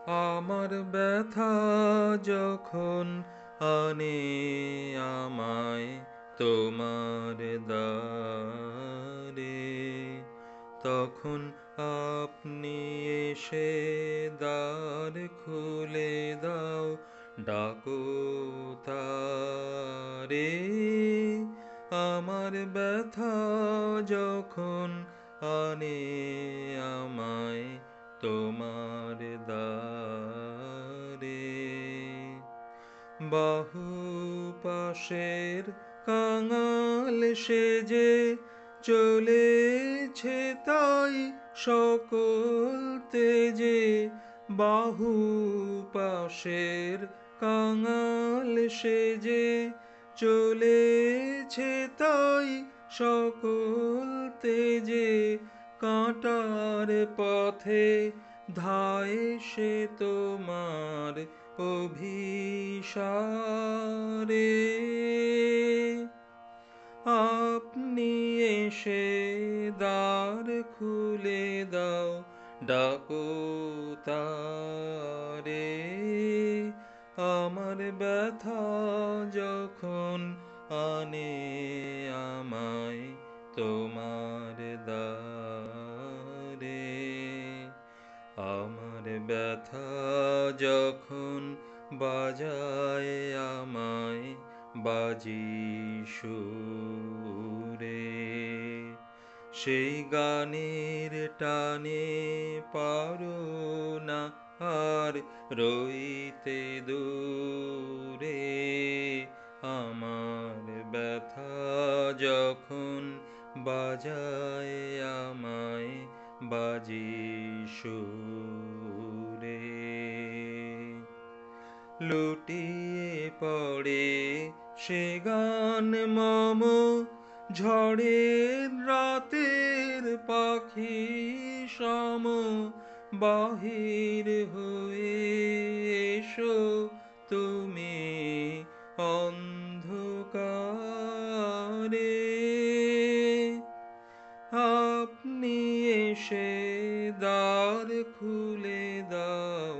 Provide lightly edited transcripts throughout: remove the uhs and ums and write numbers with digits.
আমার ব্যথা যখন আনে আমায় তোমার দ্বারে, তখন আপনি এসে দ্বার খুলে দাও, ডাকো তারে। আমার ব্যথা যখন আনে আমায় তোমার দ্বারে, বাহু পাশের কাঙাল সেজে চলেছে তাই সকল তেজে। বাহু পাশের কাঙাল সেজে চলেছে তাই সকল তেজে। কাঁটার পথে ধায় সে তোমার অভিসারে, আপনি এসে দ্বার খুলে দাও, ডাকো তারে। আমার ব্যথা যখন আনে আমায় তোমার দ্বারে, আমার ব্যথা যখন বাজায় আমায় বাজি সুরে, সেই গানের টানে পারো না আর রইতে দূরে। আমার ব্যথা যখন বাজায় আমায় বাজি সুরে, লুটিয়ে পড়ে সে গান মম ঝড়ের রাতের পাখি সম। বাহির হয়ে এসো তুমি অন্ধকারে, আপনি এসে দ্বার খুলে দাও,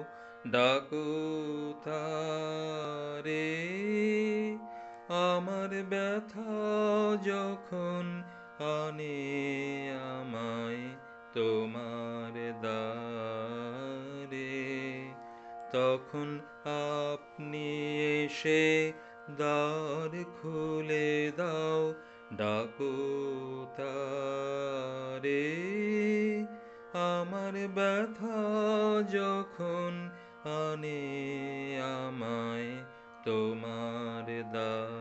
ডাকো তারে। আমার ব্যথা যখন আনে আমায় তোমার দ্বারে, তখন আপনি এসে দ্বার খুলে দাও, ডাকো তারে। আমার ব্যথা যখন আনে আমায় তোমার দ্বারে।